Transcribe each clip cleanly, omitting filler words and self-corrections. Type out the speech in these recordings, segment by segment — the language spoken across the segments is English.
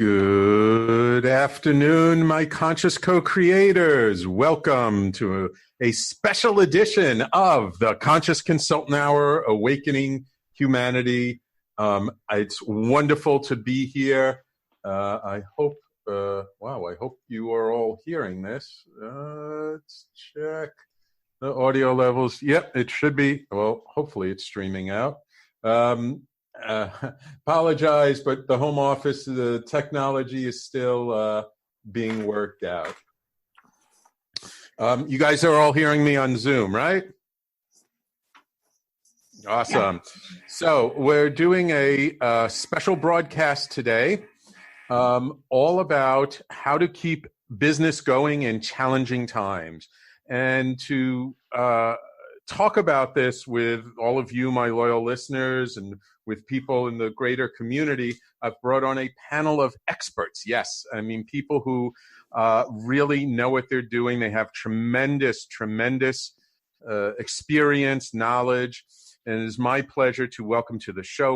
Good afternoon, my conscious co-creators. Welcome to a special edition of the Conscious Consultant Hour, Awakening Humanity. It's wonderful to be here. I hope you are all hearing this. Let's check the audio levels. Yep, it should be. Well, hopefully it's streaming out. Apologize, but the home office, the technology is still being worked out. You guys are all hearing me on Zoom, right? Awesome. Yeah. So we're doing a special broadcast today, all about how to keep business going in challenging times. And to talk about this with all of you, my loyal listeners, and with people in the greater community, I've brought on a panel of experts. Yes, I mean, people who really know what they're doing. They have tremendous experience, knowledge. And it is my pleasure to welcome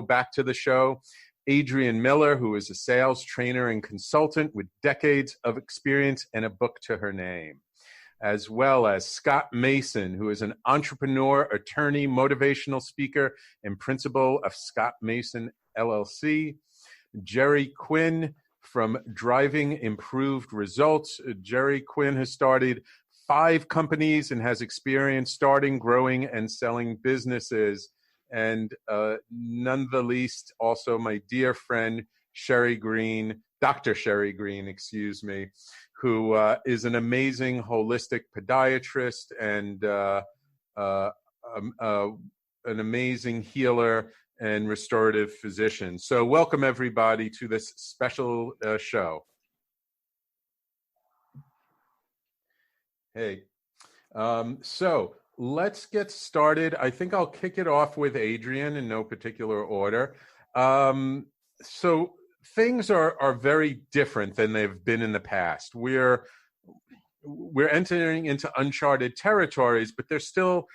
back to the show, Adrian Miller, who is a sales trainer and consultant with decades of experience and a book to her name, as well as Scott Mason, who is an entrepreneur, attorney, motivational speaker, and principal of Scott Mason, LLC. Jeri Quinn from Driving Improved Results. Jeri Quinn has started 5 companies and has experience starting, growing, and selling businesses. And none the least, also my dear friend, Sherri Greene, Dr. Sherri Greene, who is an amazing holistic podiatrist and an amazing healer and restorative physician. So welcome everybody to this special show. Hey, so let's get started. I think I'll kick it off with Adrian in no particular order. So things are very different than they've been in the past. We're entering into uncharted territories, but there's still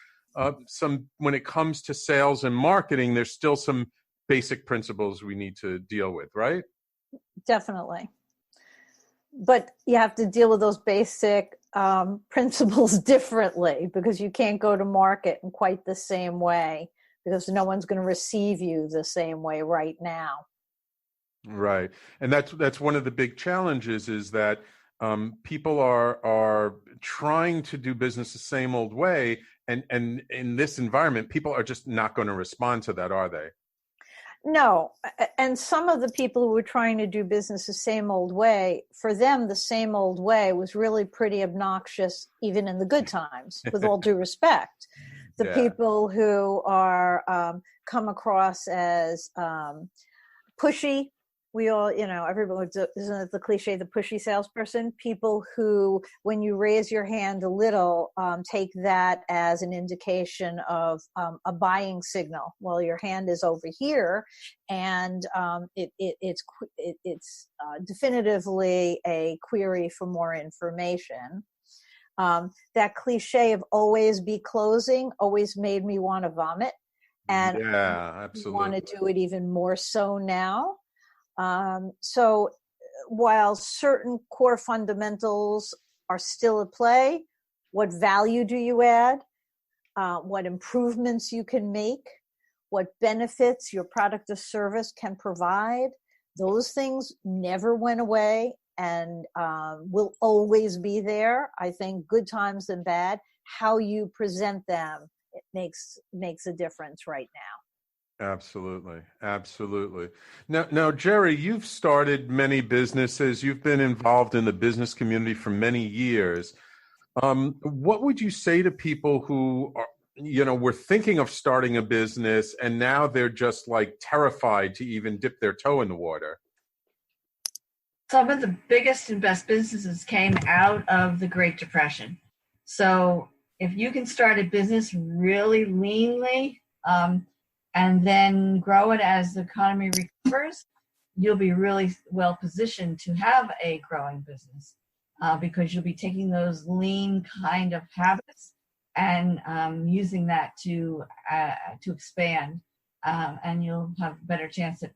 when it comes to sales and marketing, there's still some basic principles we need to deal with, right? Definitely. But you have to deal with those basic principles differently, because you can't go to market in quite the same way, because no one's going to receive you the same way right now. Right. And that's one of the big challenges, is that people are trying to do business the same old way. And in this environment, people are just not going to respond to that, are they? No. And some of the people who were trying to do business the same old way, for them, the same old way was really pretty obnoxious, even in the good times, with all due respect. The people who are come across as pushy. We all, everyone, isn't it the cliche, the pushy salesperson? People who, when you raise your hand a little, take that as an indication of a buying signal. Well, your hand is over here, and it's definitively a query for more information. That cliche of always be closing always made me want to vomit. And absolutely. I want to do it even more so now. So while certain core fundamentals are still at play, what value do you add? What improvements you can make? What benefits your product or service can provide? Those things never went away and will always be there. I think good times and bad, how you present them, it makes a difference right now. Absolutely. Now, Jeri, you've started many businesses. You've been involved in the business community for many years. What would you say to people who are, were thinking of starting a business and now they're just like terrified to even dip their toe in the water? Some of the biggest and best businesses came out of the Great Depression. So if you can start a business really leanly, and then grow it as the economy recovers, you'll be really well positioned to have a growing business because you'll be taking those lean kind of habits and using that to expand, and you'll have a better chance at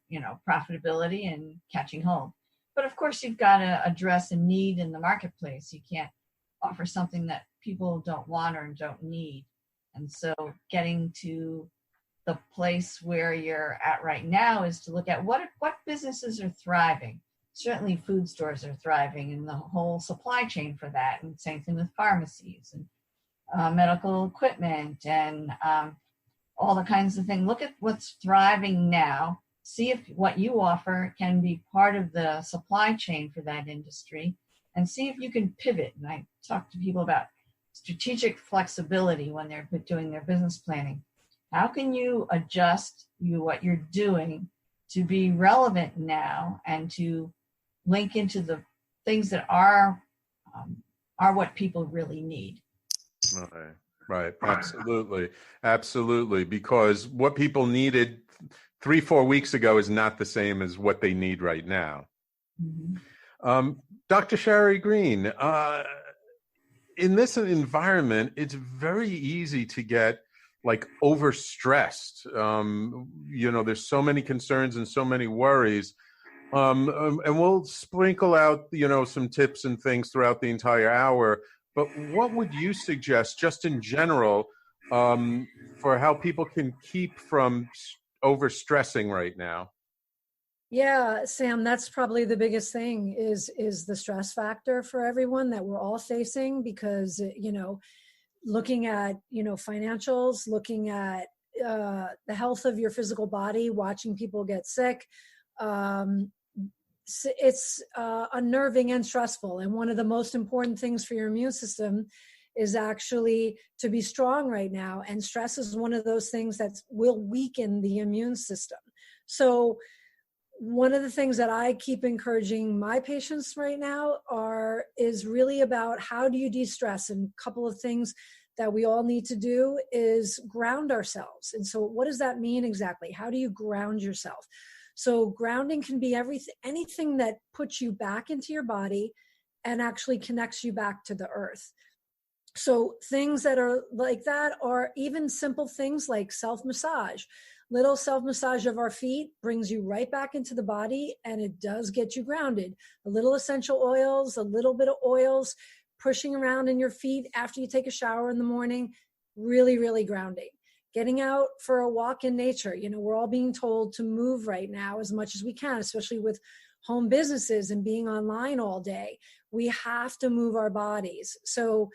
profitability and catching hold. But of course, you've got to address a need in the marketplace. You can't offer something that people don't want or don't need. And so getting to the place where you're at right now is to look at what businesses are thriving. Certainly food stores are thriving, and the whole supply chain for that, and same thing with pharmacies and medical equipment and all the kinds of things. Look at what's thriving now. See if what you offer can be part of the supply chain for that industry, and see if you can pivot. And I talk to people about strategic flexibility when they're doing their business planning. How can you adjust what you're doing to be relevant now and to link into the things that are what people really need? Right. Absolutely. Because what people needed 3-4 weeks ago is not the same as what they need right now. Mm-hmm. Dr. Sherri Greene, in this environment, it's very easy to get like overstressed. There's so many concerns and so many worries. And we'll sprinkle out, some tips and things throughout the entire hour. But what would you suggest, just in general, for how people can keep from overstressing right now? Yeah, Sam, that's probably the biggest thing is the stress factor for everyone that we're all facing, because, looking at, financials, looking at the health of your physical body, watching people get sick, it's unnerving and stressful. And one of the most important things for your immune system is actually to be strong right now. And stress is one of those things that will weaken the immune system. So one of the things that I keep encouraging my patients right now is really about how do you de-stress. And a couple of things that we all need to do is ground ourselves. And so what does that mean exactly? How do you ground yourself? So grounding can be anything that puts you back into your body and actually connects you back to the earth. So things that are like that are even simple things like self-massage. Little self-massage of our feet brings you right back into the body, and it does get you grounded. A little essential oils, a little bit of oils, pushing around in your feet after you take a shower in the morning, really, really grounding. Getting out for a walk in nature. We're all being told to move right now as much as we can, especially with home businesses and being online all day. We have to move our bodies. So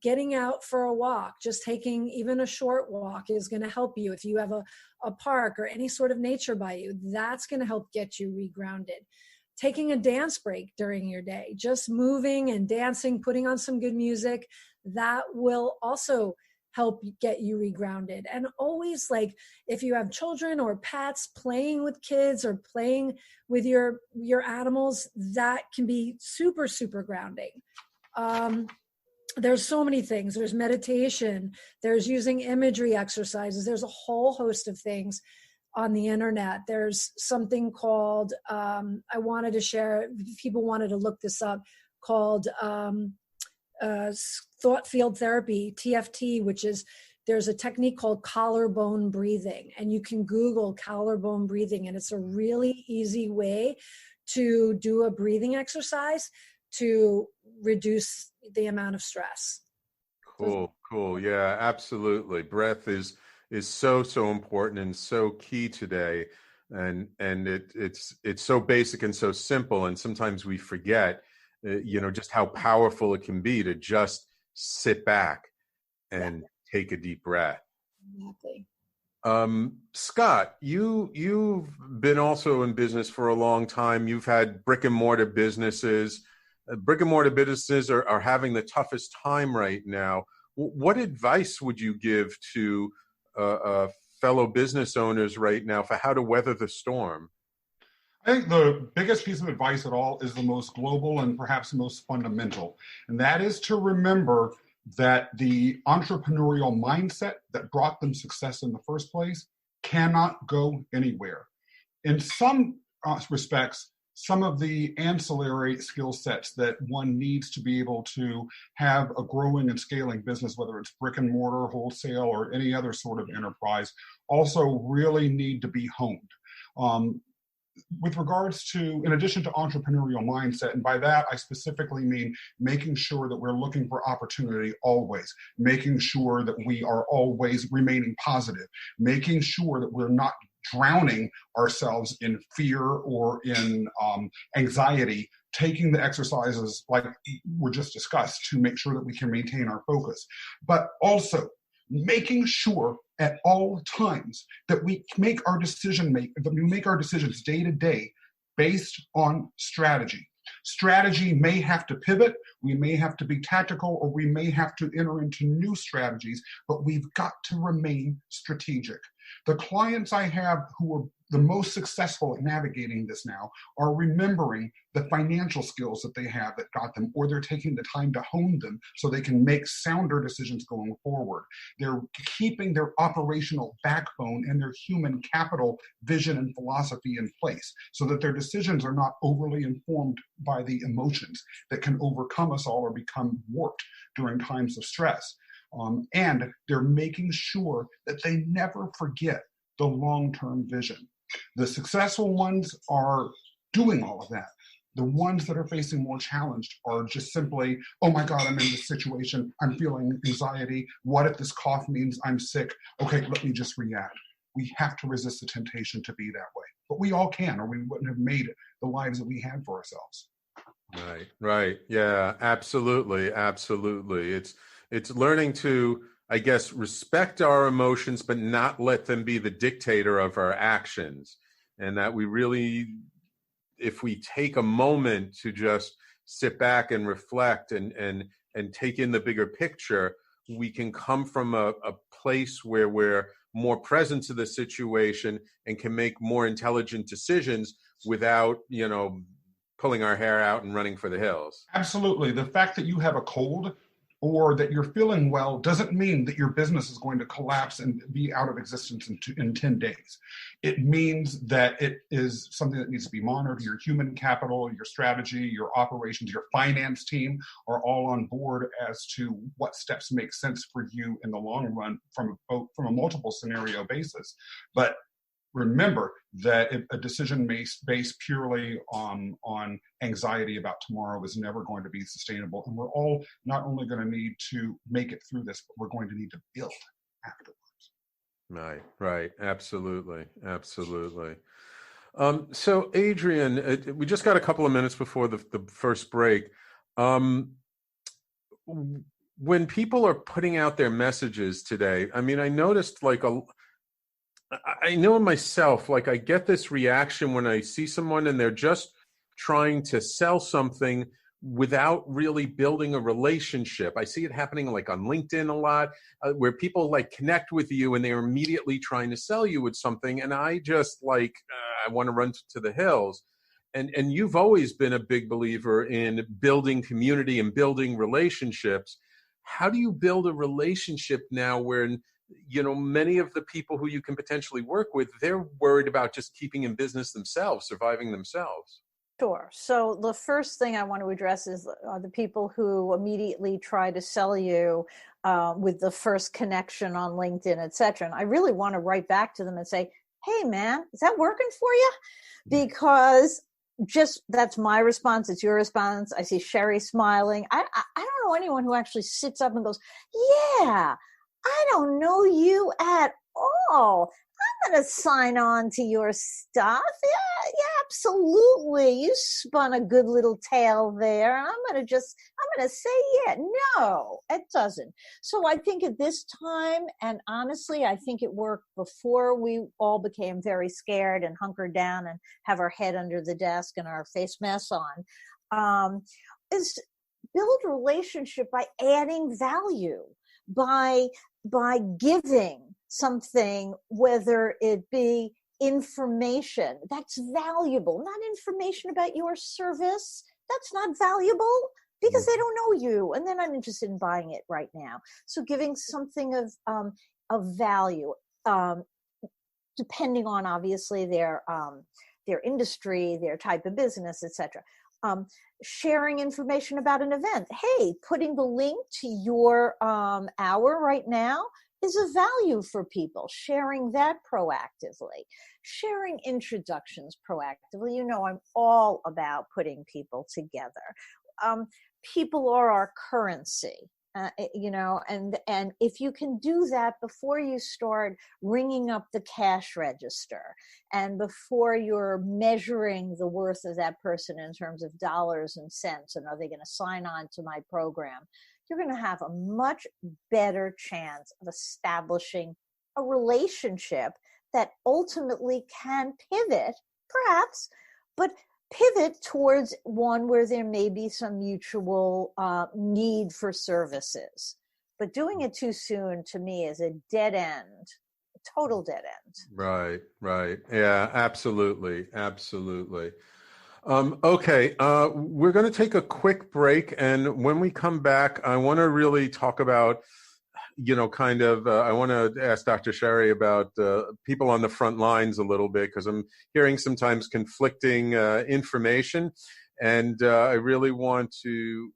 getting out for a walk, just taking even a short walk is going to help you. If you have a park or any sort of nature by you, that's going to help get you regrounded. Taking a dance break during your day, just moving and dancing, putting on some good music, that will also help get you regrounded. And always, like, if you have children or pets, playing with kids or playing with your animals, that can be super, super grounding. There's so many things. There's meditation, there's using imagery exercises. There's a whole host of things on the internet. There's something called, I wanted to share, if people wanted to look this up, called thought field therapy, TFT, which is, there's a technique called collarbone breathing, and you can Google collarbone breathing, and it's a really easy way to do a breathing exercise to reduce the amount of stress. Cool. Yeah, absolutely. Breath is so important and so key today. And it's so basic and so simple. And sometimes we forget, just how powerful it can be to just sit back and take a deep breath. Exactly. Scott, you've been also in business for a long time. You've had brick and mortar businesses. Brick and mortar businesses are having the toughest time right now. What advice would you give to fellow business owners right now for how to weather the storm? I think the biggest piece of advice at all is the most global and perhaps the most fundamental. And that is to remember that the entrepreneurial mindset that brought them success in the first place cannot go anywhere. In some respects, some of the ancillary skill sets that one needs to be able to have a growing and scaling business, whether it's brick and mortar, wholesale, or any other sort of enterprise, also really need to be honed. with regards to, in addition to entrepreneurial mindset, and by that I specifically mean making sure that we're looking for opportunity always, making sure that we are always remaining positive, making sure that we're not drowning ourselves in fear or in anxiety, taking the exercises like were just discussed to make sure that we can maintain our focus, but also making sure at all times that we make our decisions day to day based on strategy. Strategy may have to pivot, we may have to be tactical, or we may have to enter into new strategies, but we've got to remain strategic. The clients I have who are the most successful at navigating this now are remembering the financial skills that they have that got them, or they're taking the time to hone them so they can make sounder decisions going forward. They're keeping their operational backbone and their human capital vision and philosophy in place so that their decisions are not overly informed by the emotions that can overcome us all or become warped during times of stress. And they're making sure that they never forget the long-term vision. The successful ones are doing all of that. The ones that are facing more challenged are just simply, oh my God, I'm in this situation. I'm feeling anxiety. What if this cough means I'm sick? Okay, let me just react. We have to resist the temptation to be that way. But we all can, or we wouldn't have made the lives that we had for ourselves. Right. Yeah, absolutely. It's learning to, I guess, respect our emotions, but not let them be the dictator of our actions. And that we really, if we take a moment to just sit back and reflect and take in the bigger picture, we can come from a place where we're more present to the situation and can make more intelligent decisions without, pulling our hair out and running for the hills. Absolutely. The fact that you have a cold or that you're feeling well doesn't mean that your business is going to collapse and be out of existence in 10 days. It means that it is something that needs to be monitored. Your human capital, your strategy, your operations, your finance team are all on board as to what steps make sense for you in the long run from a multiple scenario basis. But remember that a decision based purely on anxiety about tomorrow is never going to be sustainable. And we're all not only going to need to make it through this, but we're going to need to build afterwards. Right. Absolutely. So Adrian, we just got a couple of minutes before the first break. When people are putting out their messages today, I mean, I noticed I know myself, I get this reaction when I see someone and they're just trying to sell something without really building a relationship. I see it happening on LinkedIn a lot, where people connect with you and they're immediately trying to sell you with something. And I just I want to run to the hills. And you've always been a big believer in building community and building relationships. How do you build a relationship now where many of the people who you can potentially work with, they're worried about just keeping in business themselves, surviving themselves? Sure. So the first thing I want to address is the people who immediately try to sell you with the first connection on LinkedIn, et cetera. And I really want to write back to them and say, hey, man, is that working for you? Because that's my response. It's your response. I see Sherri smiling. I don't know anyone who actually sits up and goes, yeah, I don't know you at all. I'm going to sign on to your stuff. Yeah, absolutely. You spun a good little tale there. I'm going to say, yeah, no, it doesn't. So I think at this time, and honestly, I think it worked before we all became very scared and hunkered down and have our head under the desk and our face masks on, is build a relationship by adding value, by giving something, whether it be information that's valuable, not information about your service. That's not valuable because they don't know you and they're not interested in buying it right now. So giving something of value, depending on obviously their industry, their type of business, etc. Sharing information about an event. Hey, putting the link to your hour right now is of value for people. Sharing that proactively, sharing introductions proactively. I'm all about putting people together. People are our currency. And if you can do that before you start ringing up the cash register and before you're measuring the worth of that person in terms of dollars and cents, and are they going to sign on to my program, you're going to have a much better chance of establishing a relationship that ultimately can pivot, perhaps, but pivot towards one where there may be some mutual need for services. But doing it too soon, to me, is a dead end, a total dead end. Right. Yeah, absolutely. Okay, we're going to take a quick break. And when we come back, I want to really talk about, I want to ask Dr. Sherri about people on the front lines a little bit, because I'm hearing sometimes conflicting information. And I really want to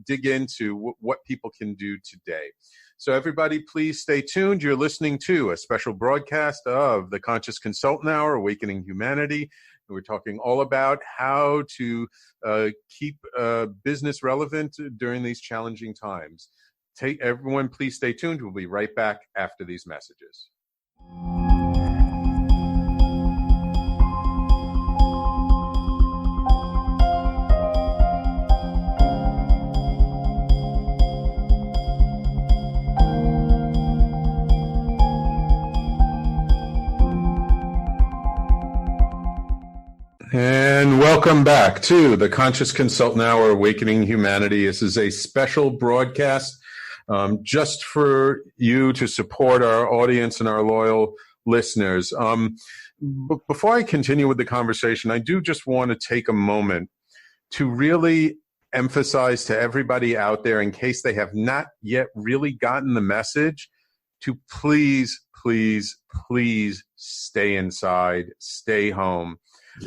dig into what people can do today. So everybody, please stay tuned. You're listening to a special broadcast of the Conscious Consultant Hour, Awakening Humanity. We're talking all about how to keep business relevant during these challenging times. Everyone, please stay tuned. We'll be right back after these messages. And welcome back to the Conscious Consultant Hour, Awakening Humanity. This is a special broadcast just for you to support our audience and our loyal listeners. Before I continue with the conversation, I do just want to take a moment to really emphasize to everybody out there, in case they have not yet really gotten the message, to please stay inside, stay home.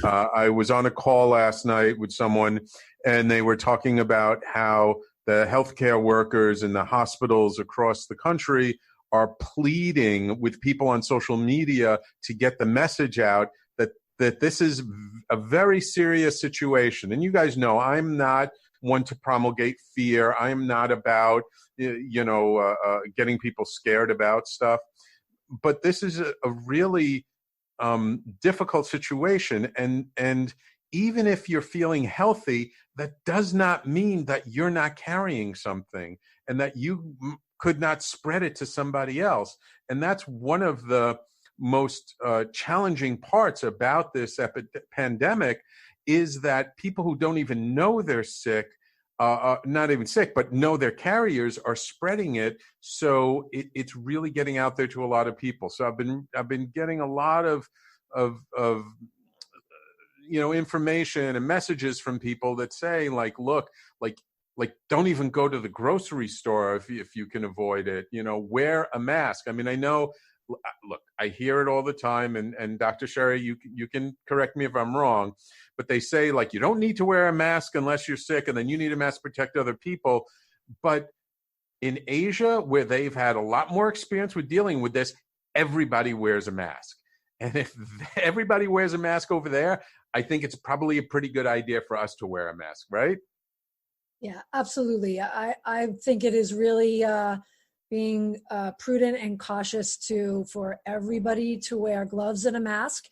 I was on a call last night with someone, and they were talking about how the healthcare workers in the hospitals across the country are pleading with people on social media to get the message out that this is a very serious situation. And you guys know I'm not one to promulgate fear. I'm not about getting people scared about stuff. But this is a really difficult situation, and even if you're feeling healthy, that does not mean that you're not carrying something and that you could not spread it to somebody else. And that's one of the most challenging parts about this pandemic, is that people who don't even know they're sick, not even sick, but know their carriers, are spreading it. So it's really getting out there to a lot of people. So I've been getting a lot of information and messages from people that say, look, don't even go to the grocery store if you can avoid it. Wear a mask. I mean, I know. Look, I hear it all the time, and Dr. Sherri, you can correct me if I'm wrong, but they say you don't need to wear a mask unless you're sick, and then you need a mask to protect other people. But in Asia, where they've had a lot more experience with dealing with this, everybody wears a mask. And if everybody wears a mask over there, I think it's probably a pretty good idea for us to wear a mask, right? Yeah, absolutely. I think it is really being prudent and cautious for everybody to wear gloves and a mask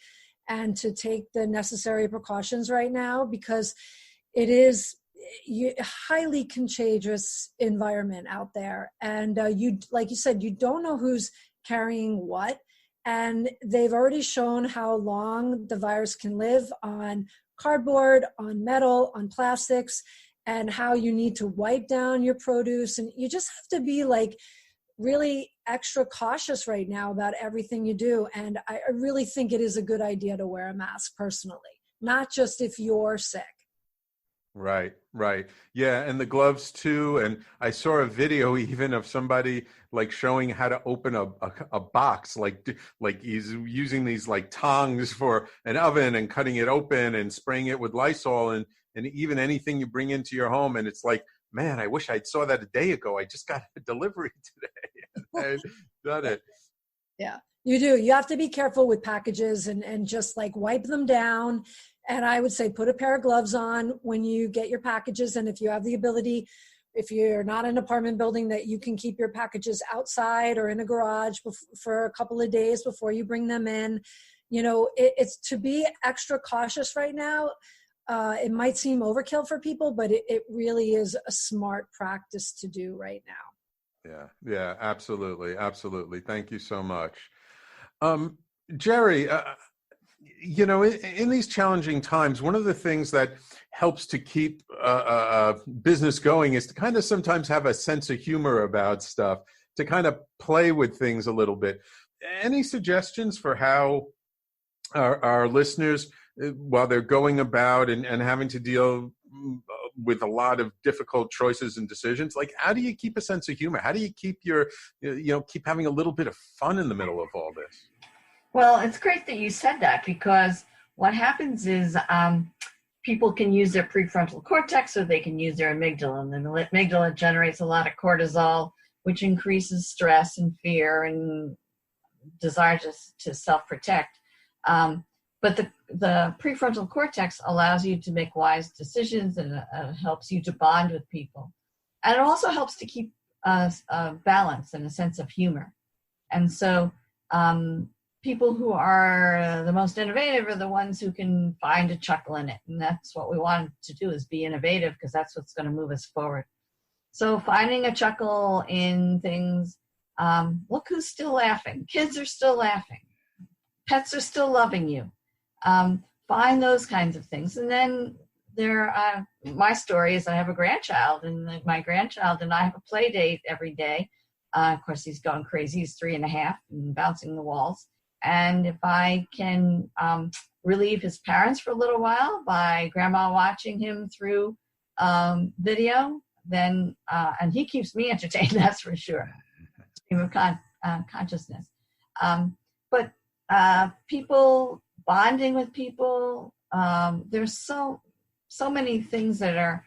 and to take the necessary precautions right now, because it is a highly contagious environment out there. And like you said, you don't know who's carrying what. And they've already shown how long the virus can live on cardboard, on metal, on plastics, and how you need to wipe down your produce. And you just have to be really extra cautious right now about everything you do. And I really think it is a good idea to wear a mask personally, not just if you're sick. Right. Yeah, and the gloves too. And I saw a video even of somebody showing how to open a box, like he's using these tongs for an oven and cutting it open and spraying it with Lysol and even anything you bring into your home. And it's man, I wish I'd saw that a day ago. I just got a delivery today. I've done it. Yeah, you do. You have to be careful with packages and just like wipe them down. And I would say put a pair of gloves on when you get your packages. And if you have the ability, if you're not in an apartment building, that you can keep your packages outside or in a garage for a couple of days before you bring them in. You know, it's to be extra cautious right now. It might seem overkill for people, but it really is a smart practice to do right now. Yeah, absolutely. Absolutely. Thank you so much. Jeri, you know, in these challenging times, one of the things that helps to keep business going is to kind of sometimes have a sense of humor about stuff, to kind of play with things a little bit. Any suggestions for how our listeners, while they're going about and having to deal with a lot of difficult choices and decisions, like how do you keep a sense of humor? How do you keep keep having a little bit of fun in the middle of all this? Well, it's great that you said that, because what happens is people can use their prefrontal cortex, or they can use their amygdala, and the amygdala generates a lot of cortisol, which increases stress and fear and desire to self-protect. But the prefrontal cortex allows you to make wise decisions, and helps you to bond with people. And it also helps to keep balance and a sense of humor. And so people who are the most innovative are the ones who can find a chuckle in it. And that's what we want to do, is be innovative, because that's what's going to move us forward. So finding a chuckle in things, look who's still laughing. Kids are still laughing. Pets are still loving you. Find those kinds of things. And then my story is I have a grandchild, and my grandchild and I have a play date every day. Of course, he's going crazy. He's 3.5 and bouncing the walls. And if I can relieve his parents for a little while by grandma watching him through video, then, and he keeps me entertained, that's for sure. Stream of consciousness. But people, bonding with people, there's so many things that are,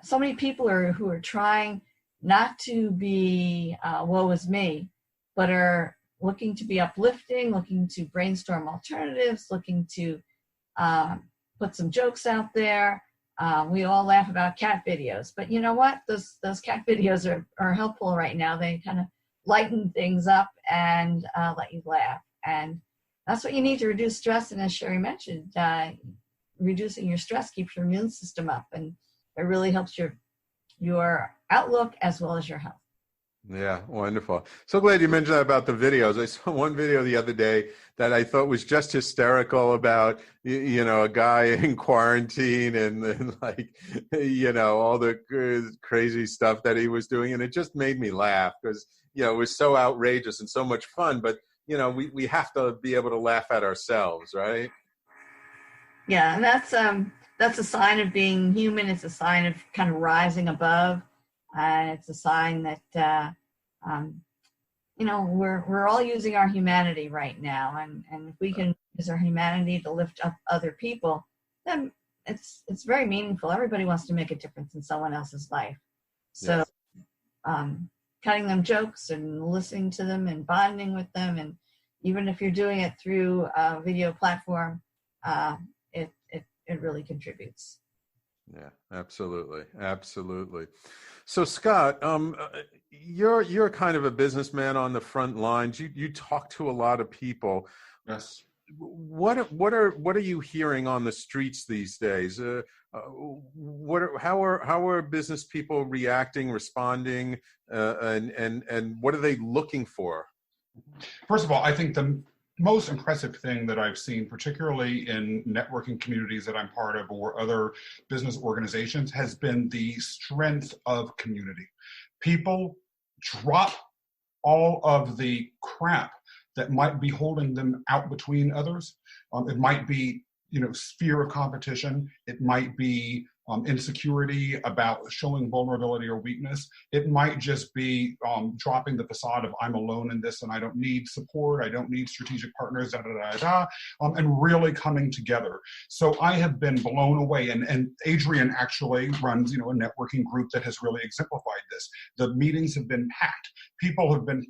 so many people who are trying not to be woe is me, but are looking to be uplifting, looking to brainstorm alternatives, looking to put some jokes out there. We all laugh about cat videos, but you know what? Those cat videos are helpful right now. They kind of lighten things up and let you laugh. And that's what you need to reduce stress. And as Sherri mentioned, reducing your stress keeps your immune system up, and it really helps your outlook as well as your health. Yeah, wonderful. So glad you mentioned that about the videos. I saw one video the other day that I thought was just hysterical about, a guy in quarantine and like, all the crazy stuff that he was doing. And it just made me laugh because, it was so outrageous and so much fun. But, we have to be able to laugh at ourselves, right? Yeah, and that's a sign of being human. It's a sign of kind of rising above. And it's a sign that, we're all using our humanity right now. And if we can use our humanity to lift up other people, then it's very meaningful. Everybody wants to make a difference in someone else's life. So cutting them jokes and listening to them and bonding with them, and even if you're doing it through a video platform, it really contributes. Yeah, absolutely. So Scott, you're kind of a businessman on the front lines. You talk to a lot of people. Yes. What are you hearing on the streets these days? How are business people reacting, responding, and what are they looking for? First of all, I think the most impressive thing that I've seen, particularly in networking communities that I'm part of or other business organizations, has been the strength of community. People drop all of the crap that might be holding them out between others. It might be fear of competition. It might be insecurity about showing vulnerability or weakness. It might just be dropping the facade of I'm alone in this and I don't need support, I don't need strategic partners, and really coming together. So I have been blown away, and Adrian actually runs a networking group that has really exemplified this. The meetings have been packed. People have been,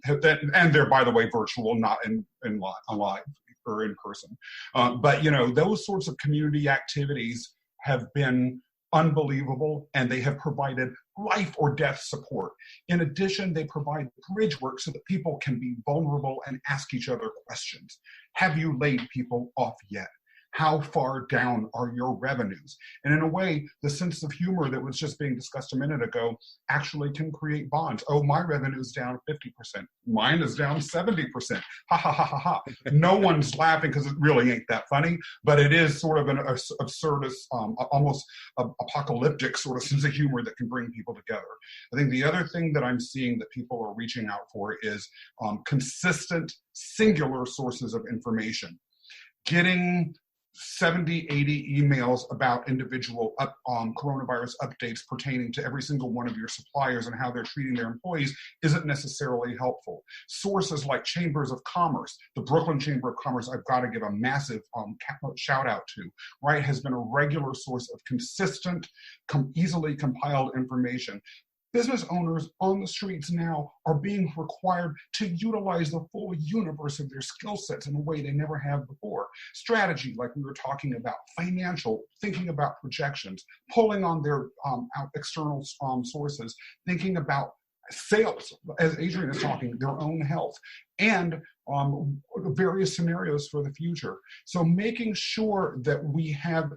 and they're, by the way, virtual, not in live or in person. But those sorts of community activities have been unbelievable, and they have provided life or death support. In addition, they provide bridge work so that people can be vulnerable and ask each other questions. Have you laid people off yet? How far down are your revenues? And in a way, the sense of humor that was just being discussed a minute ago actually can create bonds. Oh, my revenue is down 50%. Mine is down 70%. Ha, ha, ha, ha, ha. No one's laughing because it really ain't that funny, but it is sort of an absurdist, almost apocalyptic sort of sense of humor that can bring people together. I think the other thing that I'm seeing that people are reaching out for is consistent, singular sources of information. Getting 70, 80 emails about individual coronavirus updates pertaining to every single one of your suppliers and how they're treating their employees isn't necessarily helpful. Sources like Chambers of Commerce, the Brooklyn Chamber of Commerce, I've got to give a massive shout out to, right, has been a regular source of consistent, easily compiled information. Business owners on the streets now are being required to utilize the full universe of their skill sets in a way they never have before. Strategy, like we were talking about, financial, thinking about projections, pulling on their external sources, thinking about sales, as Adrian is talking, their own health, and various scenarios for the future. So making sure that we have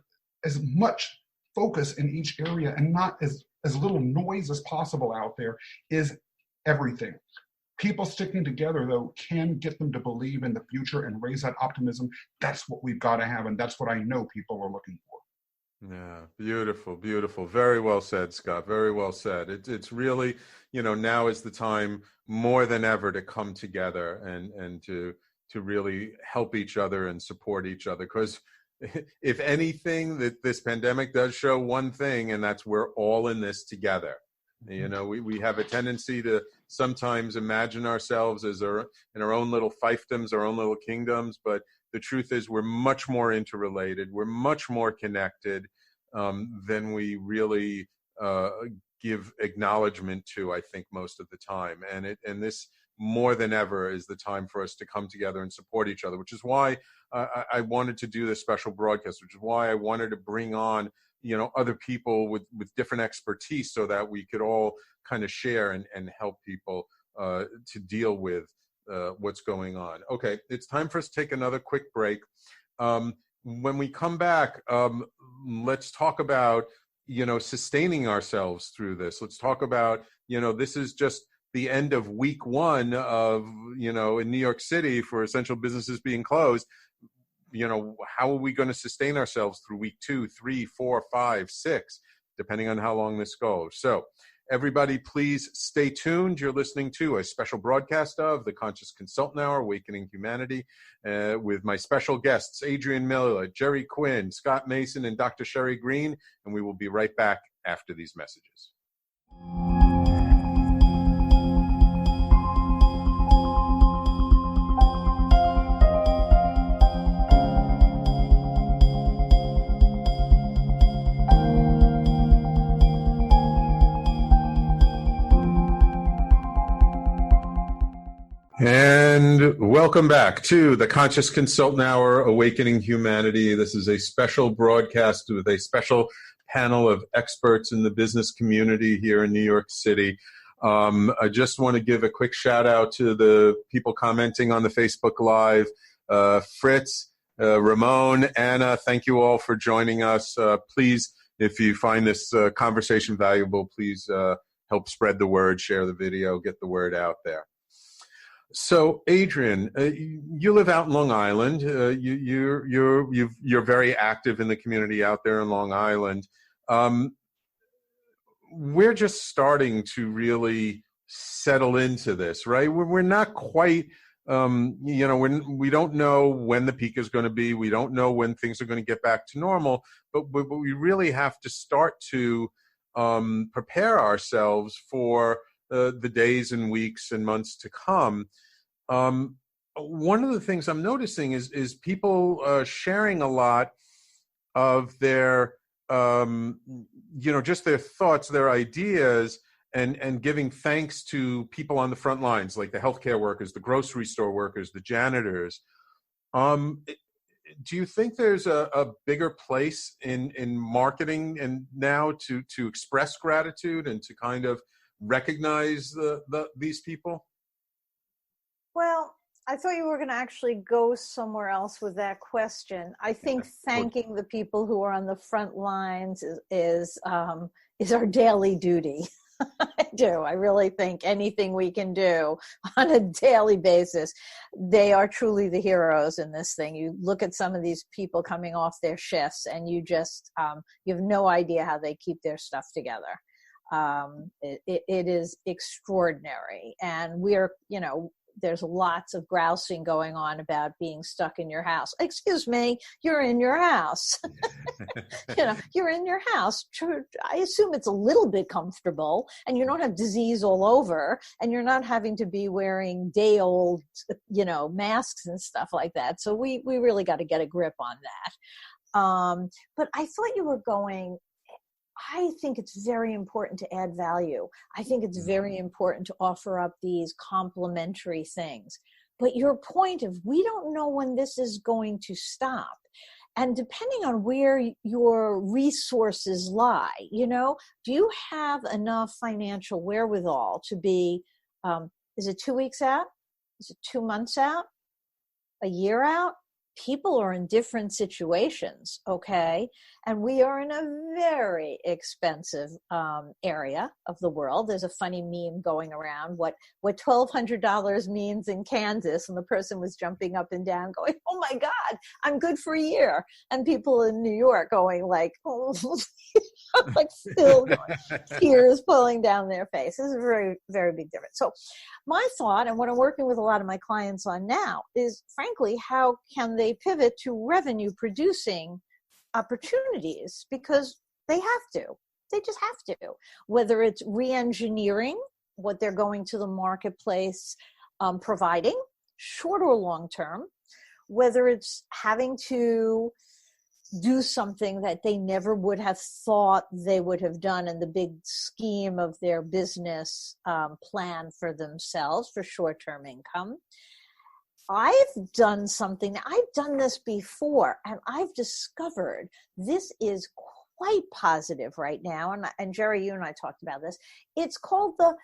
as much focus in each area and not as little noise as possible out there is everything. People sticking together, though, can get them to believe in the future and raise that optimism. That's what we've got to have, and that's what I know people are looking for. Yeah, beautiful, beautiful. Very well said, Scott. Very well said. It's really, now is the time more than ever to come together and to really help each other and support each other, because if anything, that this pandemic does show one thing, and that's we're all in this together. We have a tendency to sometimes imagine ourselves as in our own little fiefdoms, our own little kingdoms, but the truth is we're much more interrelated. We're much more connected than we really give acknowledgement to, I think, most of the time. And this more than ever is the time for us to come together and support each other, which is why I wanted to do this special broadcast, which is why I wanted to bring on, other people with different expertise so that we could all kind of share and help people to deal with what's going on. Okay, it's time for us to take another quick break. When we come back, let's talk about, sustaining ourselves through this. Let's talk about, this is just the end of week one of, in New York City for essential businesses being closed. How are we going to sustain ourselves through week 2, 3, 4, 5, 6, depending on how long this goes? So everybody, please stay tuned. You're listening to a special broadcast of the Conscious Consultant Hour, Awakening Humanity, with my special guests, Adrian Miller, Jeri Quinn, Scott Mason, and Dr. Sherri Greene. And we will be right back after these messages. And welcome back to the Conscious Consultant Hour, Awakening Humanity. This is a special broadcast with a special panel of experts in the business community here in New York City. I just want to give a quick shout out to the people commenting on the Facebook Live. Fritz, Ramon, Anna, thank you all for joining us. Please, if you find this conversation valuable, please help spread the word, share the video, get the word out there. So, Adrian, you live out in Long Island. You're very active in the community out there in Long Island. We're just starting to really settle into this, right? We're not quite when we don't know when the peak is going to be, we don't know when things are going to get back to normal, but we really have to start to prepare ourselves for the days and weeks and months to come. One of the things I'm noticing is people sharing a lot of their, just their thoughts, their ideas, and giving thanks to people on the front lines, like the healthcare workers, the grocery store workers, the janitors. Do you think there's a bigger place in marketing and now to express gratitude and to kind of recognize these people? Well, I thought you were going to actually go somewhere else with that question. I think thanking the people who are on the front lines is our daily duty. I do. I really think anything we can do on a daily basis, they are truly the heroes in this thing. You look at some of these people coming off their shifts and you just, you have no idea how they keep their stuff together. It is extraordinary. And we're, there's lots of grousing going on about being stuck in your house. Excuse me, you're in your house. You're in your house. I assume it's a little bit comfortable and you don't have disease all over and you're not having to be wearing day-old, masks and stuff like that. So we really got to get a grip on that. But I thought you were going, I think it's very important to add value. I think it's very important to offer up these complementary things. But your point of, we don't know when this is going to stop. And depending on where your resources lie, do you have enough financial wherewithal to be, is it 2 weeks out? Is it 2 months out? A year out? People are in different situations, okay? And we are in a very expensive area of the world. There's a funny meme going around, what $1,200 means in Kansas, and the person was jumping up and down going, oh my God, I'm good for a year. And people in New York going like, oh, like still going, tears pulling down their face. This is a very, very big difference. So my thought, and what I'm working with a lot of my clients on now, is frankly, how can they pivot to revenue producing opportunities? Because they have to. They just have to. Whether it's re-engineering what they're going to the marketplace providing, short or long term, whether it's having to do something that they never would have thought they would have done in the big scheme of their business plan for themselves for short-term income. I've done something, I've done this before, and I've discovered this is quite positive right now. And Jeri, you and I talked about this. It's called the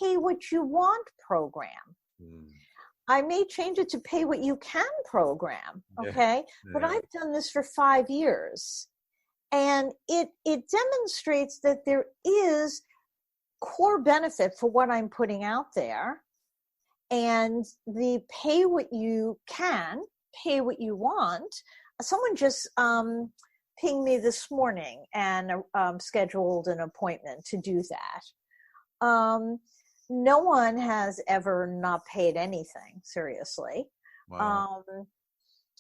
Pay What You Want program. I may change it to Pay What You Can program, okay? Yeah. But I've done this for 5 years. And it demonstrates that there is core benefit for what I'm putting out there. And the Pay What You Can, Pay What You Want, someone just pinged me this morning and scheduled an appointment to do that. No one has ever not paid anything, seriously. Wow.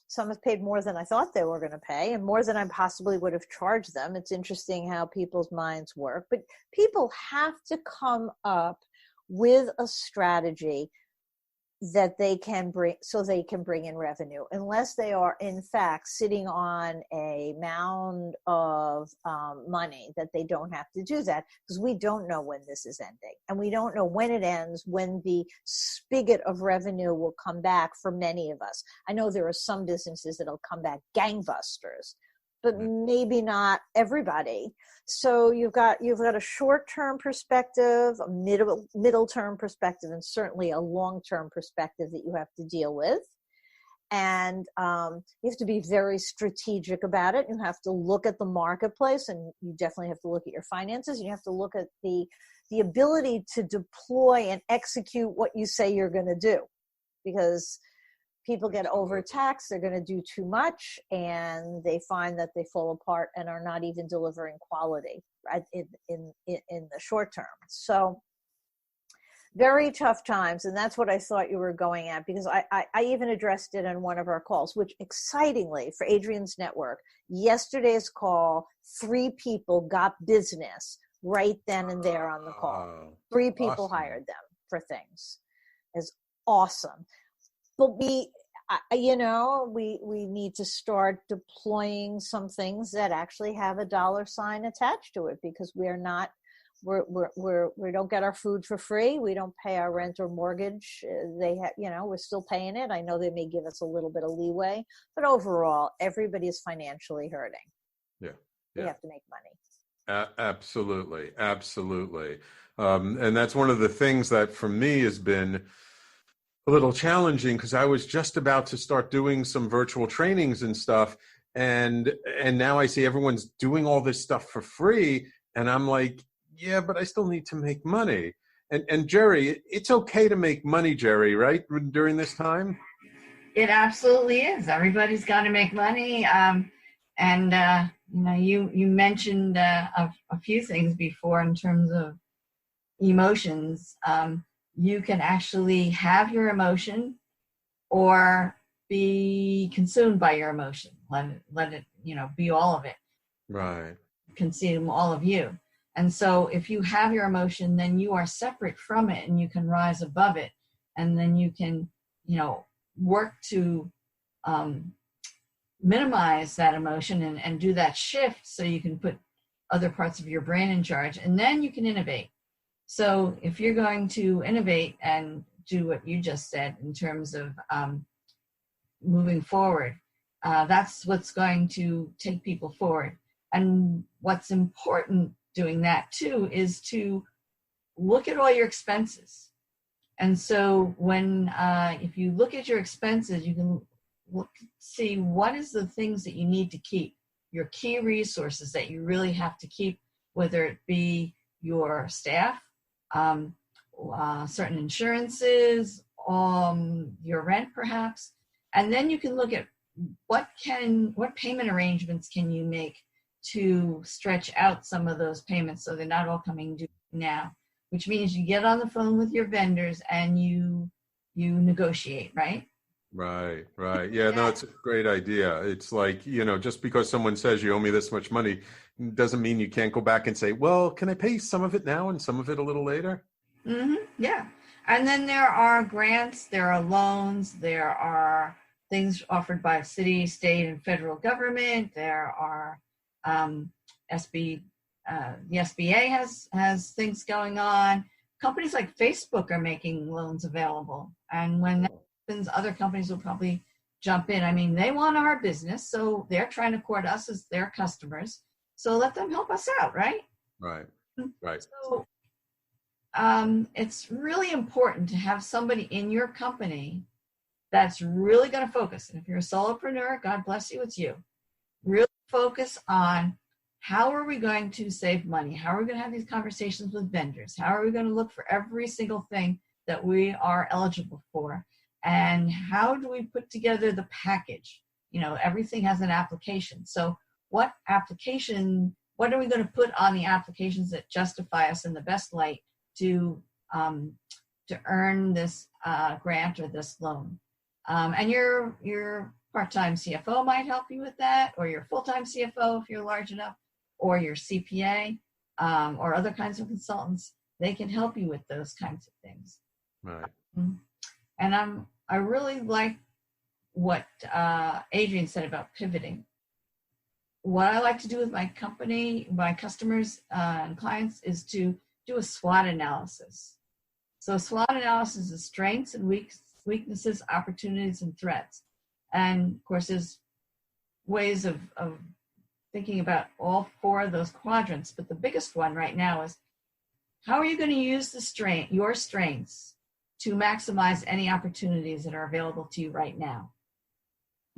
Some have paid more than I thought they were going to pay and more than I possibly would have charged them. It's interesting how people's minds work. But people have to come up with a strategy that they can bring, so they can bring in revenue, unless they are in fact sitting on a mound of money that they don't have to do that, because we don't know when this is ending and we don't know when it ends, when the spigot of revenue will come back for many of us. I know there are some businesses that'll come back gangbusters, but maybe not everybody. So you've got a short-term perspective, a middle-term perspective, and certainly a long-term perspective that you have to deal with. And you have to be very strategic about it. You have to look at the marketplace, and you definitely have to look at your finances. And you have to look at the ability to deploy and execute what you say you're going to do, because people get overtaxed, they're going to do too much, and they find that they fall apart and are not even delivering quality, right, in the short term. So very tough times. And that's what I thought you were going at, because I even addressed it in one of our calls, which excitingly for Adrian's network, yesterday's call, 3 people got business right then and there on the call. 3 people hired them for things. It's awesome. But we need to start deploying some things that actually have a dollar sign attached to it, because we don't get our food for free. We don't pay our rent or mortgage. We're still paying it. I know they may give us a little bit of leeway, but overall, everybody is financially hurting. Yeah. We have to make money. Absolutely. And that's one of the things that for me has been a little challenging, because I was just about to start doing some virtual trainings and stuff. And now I see everyone's doing all this stuff for free. And I'm like, yeah, but I still need to make money. And Jeri, it's okay to make money, Jeri, right? During this time? It absolutely is. Everybody's got to make money. You mentioned a few things before in terms of emotions. You can actually have your emotion or be consumed by your emotion. Let it, be all of it. Right. Consume all of you. And so if you have your emotion, then you are separate from it and you can rise above it. And then you can, work to minimize that emotion and do that shift so you can put other parts of your brain in charge. And then you can innovate. So if you're going to innovate and do what you just said in terms of moving forward, that's what's going to take people forward. And what's important doing that too is to look at all your expenses. And so if you look at your expenses, you can see what is the things that you need to keep, your key resources that you really have to keep, whether it be your staff, certain insurances, your rent perhaps. And then you can look at what payment arrangements can you make to stretch out some of those payments so they're not all coming due now, which means you get on the phone with your vendors and you negotiate, right? Right. Yeah, no, it's a great idea. It's like, just because someone says you owe me this much money doesn't mean you can't go back and say, well, can I pay some of it now and some of it a little later? Mm-hmm. Yeah. And then there are grants, there are loans, there are things offered by city, state, and federal government. There are the SBA has things going on. Companies like Facebook are making loans available. And when that happens, other companies will probably jump in. I mean, they want our business, so they're trying to court us as their customers. So let them help us out, right? Right. So it's really important to have somebody in your company that's really going to focus. And if you're a solopreneur, God bless you, it's you. Really focus on how are we going to save money? How are we going to have these conversations with vendors? How are we going to look for every single thing that we are eligible for? And how do we put together the package? Everything has an application. So what are we going to put on the applications that justify us in the best light to earn this grant or this loan? And your part-time CFO might help you with that, or your full-time CFO if you're large enough, or your CPA, or other kinds of consultants. They can help you with those kinds of things. Right. And I really like what Adrian said about pivoting. What I like to do with my company, my customers and clients, is to do a SWOT analysis. So SWOT analysis is strengths and weaknesses, opportunities, and threats. And of course, there's ways of thinking about all 4 of those quadrants. But the biggest one right now is, how are you going to use your strengths to maximize any opportunities that are available to you right now?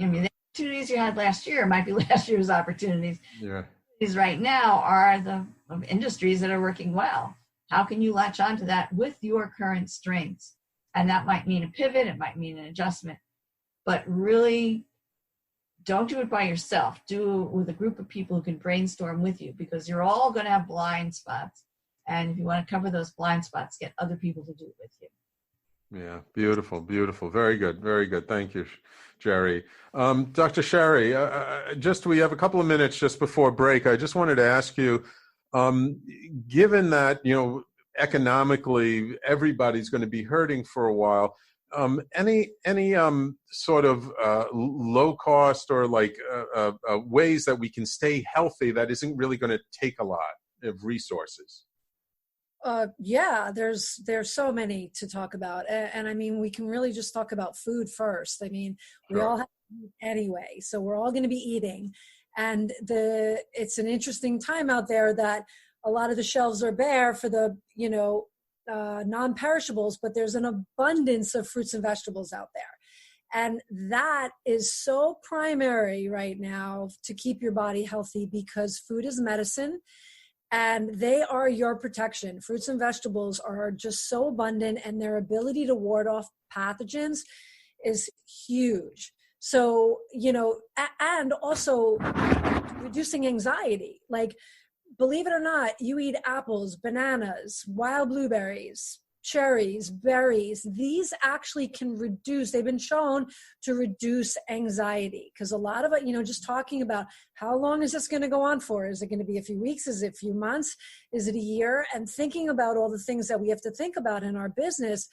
I mean, the opportunities you had last year might be last year's opportunities. Yeah. These right now are the industries that are working well. How can you latch onto that with your current strengths? And that might mean a pivot, it might mean an adjustment, but really don't do it by yourself. Do it with a group of people who can brainstorm with you, because you're all going to have blind spots. And if you want to cover those blind spots, get other people to do it with you. Yeah, beautiful, beautiful. Very good, very good. Thank you, Jeri. Dr. Sherri, we have a couple of minutes just before break. I just wanted to ask you, given that, economically everybody's going to be hurting for a while, any sort of low cost or ways that we can stay healthy that isn't really going to take a lot of resources? Yeah, there's so many to talk about. And I mean, we can really just talk about food first. I mean, we all have to eat anyway, so we're all going to be eating. And it's an interesting time out there that a lot of the shelves are bare for the, non-perishables, but there's an abundance of fruits and vegetables out there. And that is so primary right now to keep your body healthy, because food is medicine. And they are your protection. Fruits and vegetables are just so abundant, and their ability to ward off pathogens is huge. So, and also reducing anxiety. Like, believe it or not, you eat apples, bananas, wild blueberries, cherries, berries. These actually can reduce, they've been shown to reduce anxiety, because a lot of it, just talking about how long is this going to go on for? Is it going to be a few weeks? Is it a few months? Is it a year? And thinking about all the things that we have to think about in our business,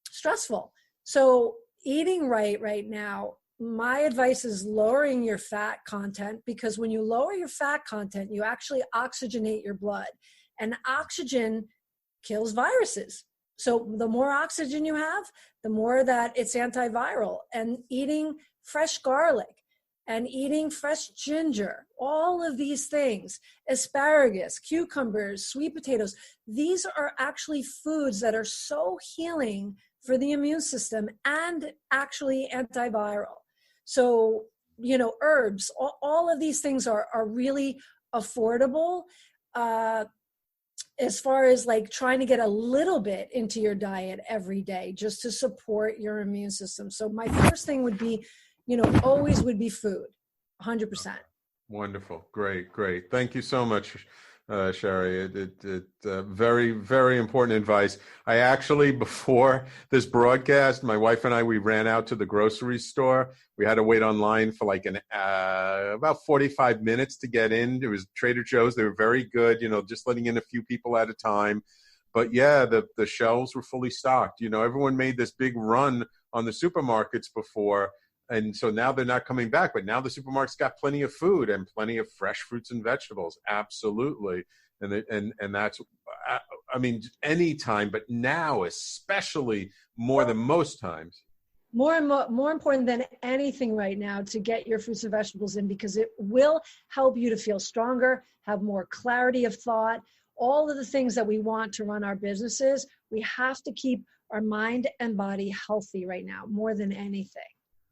stressful. So eating right now, my advice is lowering your fat content, because when you lower your fat content, you actually oxygenate your blood, and oxygen kills viruses. So the more oxygen you have, the more that it's antiviral. And eating fresh garlic and eating fresh ginger, all of these things, asparagus, cucumbers, sweet potatoes, these are actually foods that are so healing for the immune system and actually antiviral. So, herbs, all of these things are really affordable. As far as trying to get a little bit into your diet every day just to support your immune system. So my first thing would be, always would be food, 100%. Wonderful. Great. Thank you so much, Sherri. Very, very important advice. I actually, before this broadcast, my wife and I, we ran out to the grocery store. We had to wait online for about 45 minutes to get in. It was Trader Joe's. They were very good, just letting in a few people at a time. But yeah, the shelves were fully stocked. Everyone made this big run on the supermarkets before. And so now they're not coming back, but now the supermarket's got plenty of food and plenty of fresh fruits and vegetables. Absolutely. And that's, I mean, anytime, but now especially more than most times. More important than anything right now to get your fruits and vegetables in, because it will help you to feel stronger, have more clarity of thought, all of the things that we want to run our businesses. We have to keep our mind and body healthy right now, more than anything.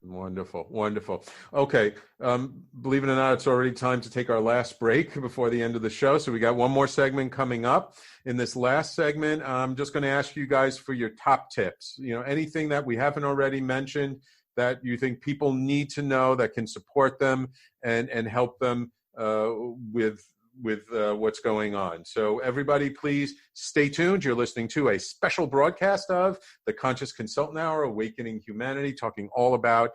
Wonderful. Okay. Believe it or not, it's already time to take our last break before the end of the show. So we got one more segment coming up. In this last segment, I'm just going to ask you guys for your top tips. Anything that we haven't already mentioned that you think people need to know that can support them and help them with what's going on. So everybody, please stay tuned. You're listening to a special broadcast of the Conscious Consultant Hour, Awakening Humanity, talking all about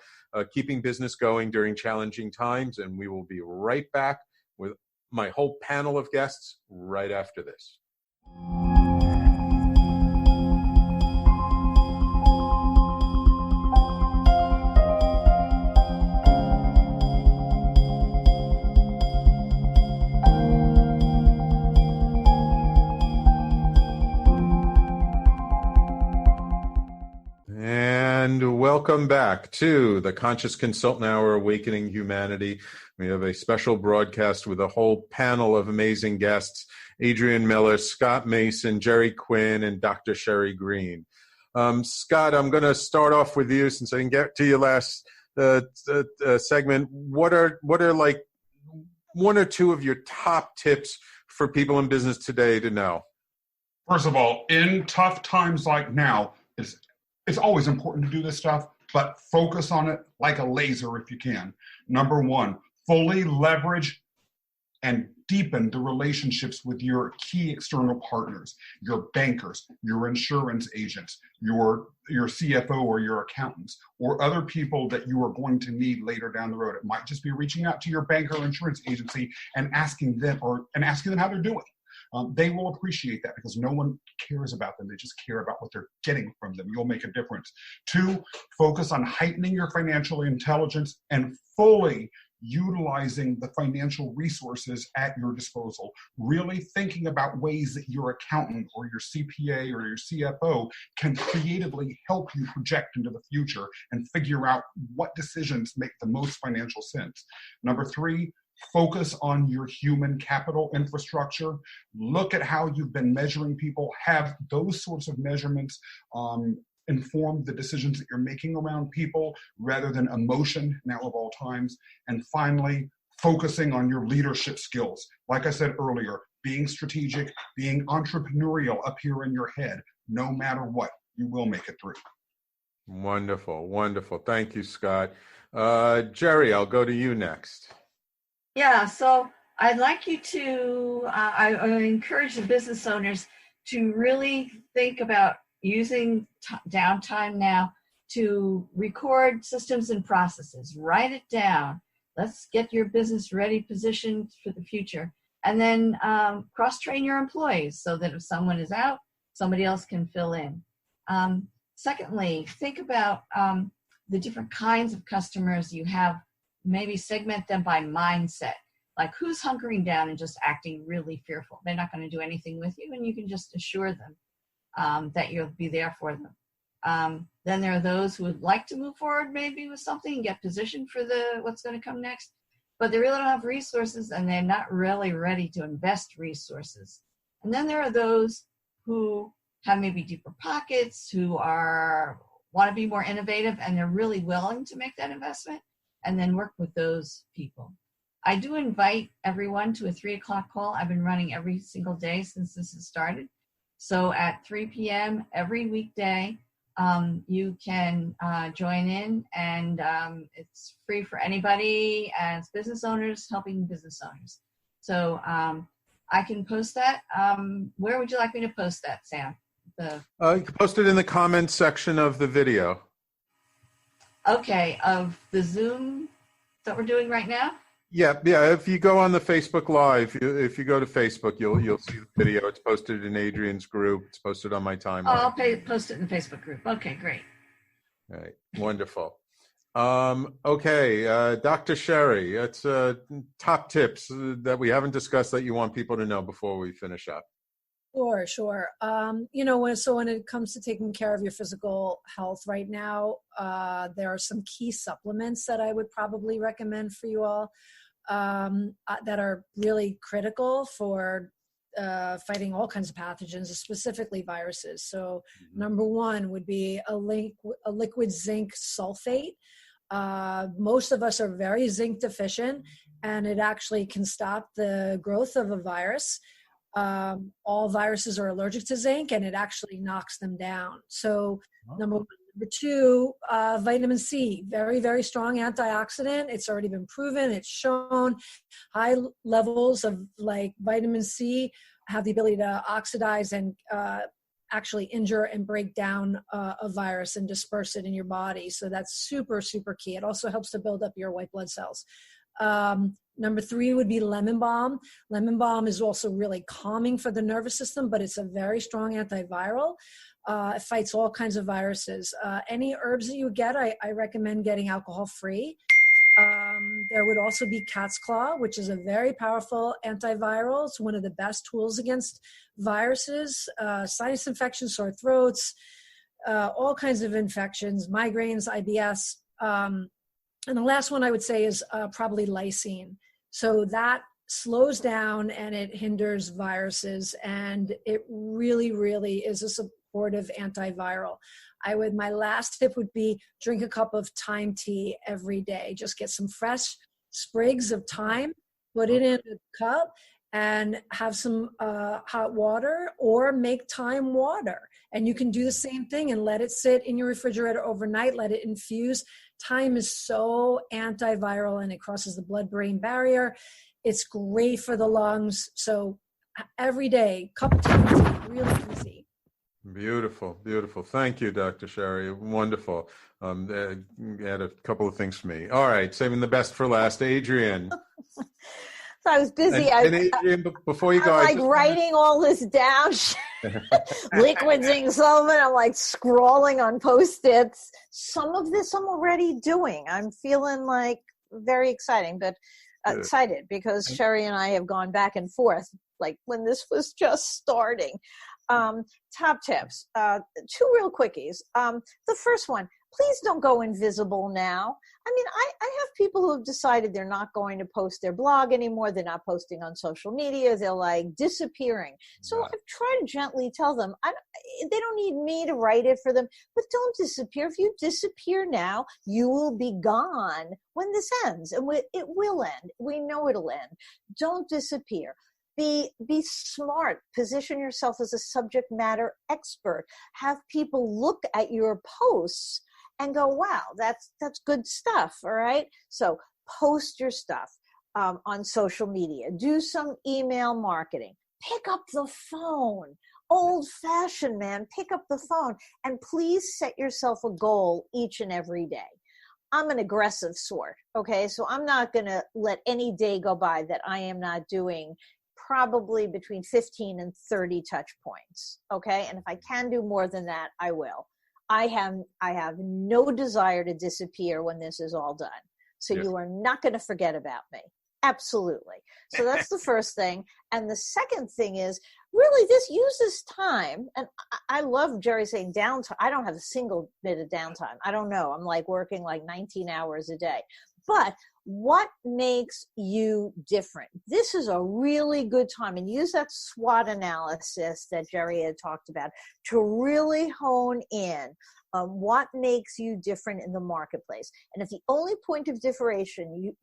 keeping business going during challenging times. And we will be right back with my whole panel of guests right after this. And welcome back to the Conscious Consultant Hour, Awakening Humanity. We have a special broadcast with a whole panel of amazing guests: Adrian Miller, Scott Mason, Jeri Quinn, and Dr. Sherri Greene. Scott, I'm going to start off with you since I didn't get to your last segment. What are like one or two of your top tips for people in business today to know? First of all, in tough times like now, it's always important to do this stuff, but focus on it like a laser if you can. Number one, fully leverage and deepen the relationships with your key external partners, your bankers, your insurance agents, your CFO or your accountants, or other people that you are going to need later down the road. It might just be reaching out to your bank or insurance agency and asking them how they're doing. They will appreciate that because no one cares about them. They just care about what they're getting from them. You'll make a difference. 2, focus on heightening your financial intelligence and fully utilizing the financial resources at your disposal. Really thinking about ways that your accountant or your CPA or your CFO can creatively help you project into the future and figure out what decisions make the most financial sense. Number 3, focus on your human capital infrastructure. Look at how you've been measuring people. Have those sorts of measurements inform the decisions that you're making around people rather than emotion now of all times. And finally, focusing on your leadership skills. Like I said earlier, being strategic, being entrepreneurial up here in your head, no matter what, you will make it through. Wonderful, wonderful. Thank you, Scott. Jeri, I'll go to you next. Yeah, so I'd like you to, I encourage the business owners to really think about using downtime now to record systems and processes. Write it down. Let's get your business ready, positioned for the future. And then cross-train your employees so that if someone is out, somebody else can fill in. Secondly, think about the different kinds of customers you have. Maybe segment them by mindset. Like who's hunkering down and just acting really fearful. They're not going to do anything with you, and you can just assure them that you'll be there for them. Then there are those who would like to move forward maybe with something and get positioned for what's going to come next, but they really don't have resources and they're not really ready to invest resources. And then there are those who have maybe deeper pockets, who want to be more innovative, and they're really willing to make that investment, and then work with those people. I do invite everyone to a 3:00 call. I've been running every single day since this has started. So at 3 p.m. every weekday, you can join in, and it's free for anybody, and it's business owners helping business owners. So I can post that. Where would you like me to post that, Sam? You can post it in the comments section of the video. Okay, of the Zoom that we're doing right now? Yeah. If you go on the Facebook Live, if you go to Facebook, you'll see the video. It's posted in Adrian's group. It's posted on my timeline. Oh, I'll post it in the Facebook group. Okay, great. All right, wonderful. Okay, Dr. Sherri, it's top tips that we haven't discussed that you want people to know before we finish up. Sure. When it comes to taking care of your physical health right now, there are some key supplements that I would probably recommend for you all that are really critical for fighting all kinds of pathogens, specifically viruses. So number 1 would be a liquid zinc sulfate. Most of us are very zinc deficient, and it actually can stop the growth of a virus. All viruses are allergic to zinc, and it actually knocks them down. So number 1. Number 2, vitamin C, very, very strong antioxidant. It's already been proven. It's shown high levels of vitamin C have the ability to oxidize and actually injure and break down a virus and disperse it in your body. So that's super, super key. It also helps to build up your white blood cells. Number 3 would be lemon balm. Lemon balm is also really calming for the nervous system, but it's a very strong antiviral. It fights all kinds of viruses. Any herbs that you get, I recommend getting alcohol-free. There would also be cat's claw, which is a very powerful antiviral. It's one of the best tools against viruses, sinus infections, sore throats, all kinds of infections, migraines, IBS. And the last one I would say is probably lysine. So that slows down and it hinders viruses, and it really, really is a supportive antiviral. My last tip would be drink a cup of thyme tea every day. Just get some fresh sprigs of thyme, put it in a cup, and have some hot water, or make thyme water. And you can do the same thing and let it sit in your refrigerator overnight, let it infuse. Thyme is so antiviral and it crosses the blood-brain barrier. It's great for the lungs. So every day, couple times, really easy. Beautiful, beautiful. Thank you, Dr. Sherri. Wonderful. You had a couple of things for me. All right, saving the best for last. Adrian. So I was busy. And Adrian, before you go, I'm like writing all this down. Liquid zinc sulfate. I'm like scrawling on Post-its. Some of this I'm already doing. I'm feeling like very exciting, but excited because Sherri and I have gone back and forth like when this was just starting. Top tips. 2 real quickies. The first one, please don't go invisible now. I mean, I have people who have decided they're not going to post their blog anymore. They're not posting on social media. They're like disappearing. So I've tried to gently tell them, they don't need me to write it for them, but don't disappear. If you disappear now, you will be gone when this ends. And it will end. We know it'll end. Don't disappear. Be smart. Position yourself as a subject matter expert. Have people look at your posts and go, wow, that's good stuff, all right? So post your stuff on social media. Do some email marketing. Pick up the phone. Old-fashioned, man. Pick up the phone. And please set yourself a goal each and every day. I'm an aggressive sort, okay? So I'm not going to let any day go by that I am not doing probably between 15 and 30 touch points, okay? And if I can do more than that, I will. I have no desire to disappear when this is all done. So you are not going to forget about me. Absolutely. So that's the first thing. And the second thing is really use this time. And I love Jeri saying downtime. I don't have a single bit of downtime. I don't know. I'm like working like 19 hours a day. But what makes you different? This is a really good time, and use that SWOT analysis that Jeri had talked about to really hone in on what makes you different in the marketplace. And if the only point of differentiation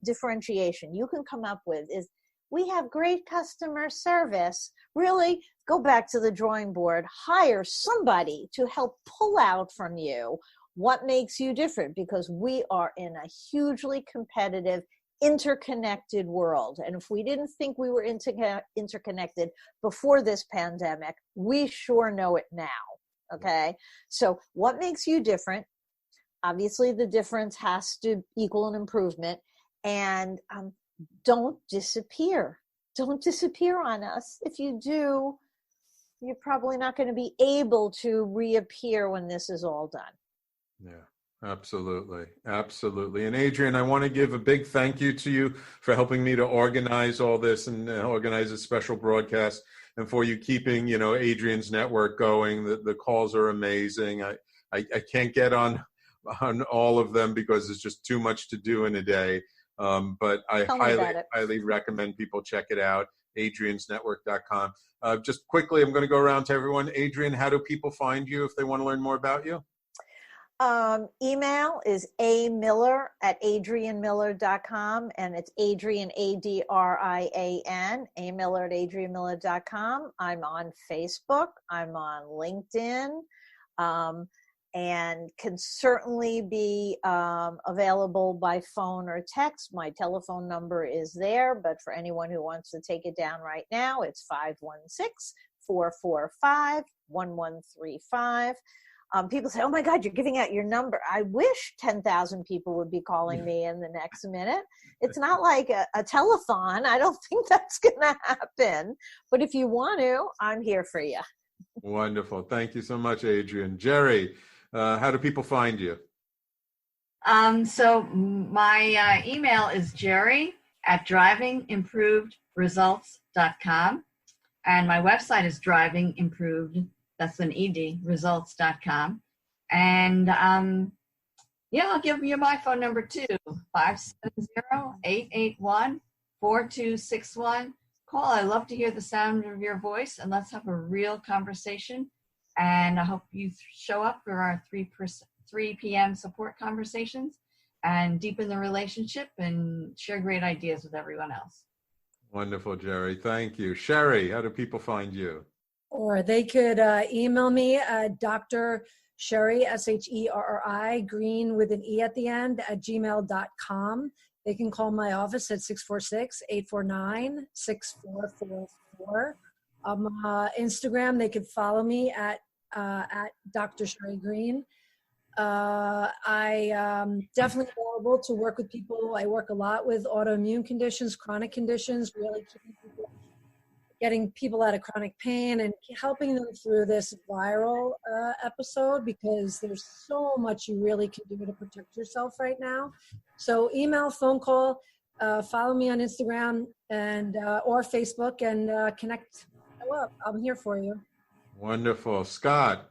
you can come up with is we have great customer service, really go back to the drawing board, hire somebody to help pull out from you what makes you different, because we are in a hugely competitive, interconnected world. And if we didn't think we were interconnected before this pandemic, we sure know it now. Okay. So what makes you different? Obviously the difference has to equal an improvement, and don't disappear. Don't disappear on us. If you do, you're probably not going to be able to reappear when this is all done. Yeah, absolutely. Absolutely. And Adrian, I want to give a big thank you to you for helping me to organize all this and organize a special broadcast, and for you keeping, Adrian's network going. The calls are amazing. I can't get on all of them because it's just too much to do in a day. But I highly recommend people check it out, adriansnetwork.com. Just quickly, I'm going to go around to everyone. Adrian, how do people find you if they want to learn more about you? Email is amiller@adrianmiller.com, and it's Adrian, ADRIAN, amiller@adrianmiller.com. I'm on Facebook. I'm on LinkedIn, and can certainly be available by phone or text. My telephone number is there, but for anyone who wants to take it down right now, it's 516-445-1135. People say, oh my God, you're giving out your number. I wish 10,000 people would be calling me in the next minute. It's not like a telethon. I don't think that's going to happen. But if you want to, I'm here for you. Wonderful. Thank you so much, Adrian. Jeri, how do people find you? So my email is jeri@drivingimprovedresults.com. And my website is drivingimproved, that's an ED, results.com. And I'll give you my phone number too, 570-881-4261. Call. I love to hear the sound of your voice, and let's have a real conversation. And I hope you show up for our 3 p.m. support conversations and deepen the relationship and share great ideas with everyone else. Wonderful, Jeri. Thank you. Sherri, how do people find you? Or they could email me at Dr. Sherri, Sherri, Greene with an E at the end, at gmail.com. They can call my office at 646-849-6444. Instagram, they could follow me at Dr. Sherri Greene. I definitely available to work with people. I work a lot with autoimmune conditions, chronic conditions, really getting people out of chronic pain and helping them through this viral episode, because there's so much you really can do to protect yourself right now. So email, phone call, follow me on Instagram and or Facebook, and connect. Well, I'm here for you. Wonderful. Scott.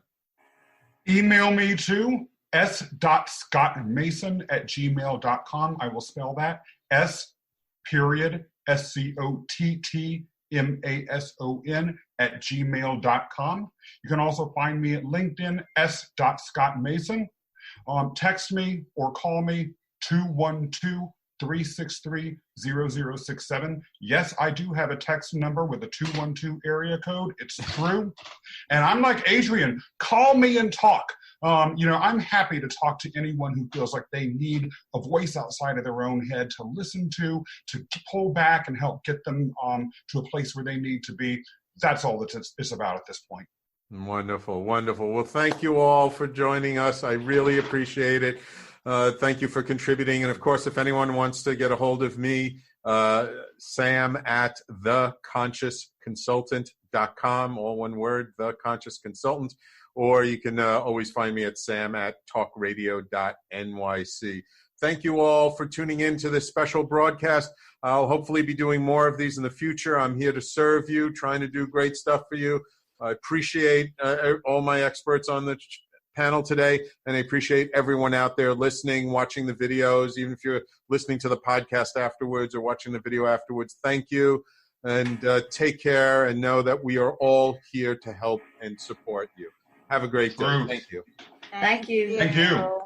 Email me to s.scottmason@gmail.com. I will spell that SCOTTMASON@gmail.com. You can also find me at LinkedIn, s.scottmason. Text me or call me 212-363-0067. Yes, I do have a text number with a 212 area code. It's true. And I'm like Adrian, call me and talk. I'm happy to talk to anyone who feels like they need a voice outside of their own head to listen to pull back and help get them to a place where they need to be. That's all that it's about at this point. Wonderful, wonderful. Well, thank you all for joining us. I really appreciate it. Thank you for contributing. And of course, if anyone wants to get a hold of me, Sam at theconsciousconsultant.com, all one word, The Conscious Consultant. Or you can always find me at sam@talkradio.nyc. Thank you all for tuning in to this special broadcast. I'll hopefully be doing more of these in the future. I'm here to serve you, trying to do great stuff for you. I appreciate all my experts on the panel today, and I appreciate everyone out there listening, watching the videos, even if you're listening to the podcast afterwards or watching the video afterwards. Thank you, and take care, and know that we are all here to help and support you. Have a great day. Thank you. Thank you. Thank you.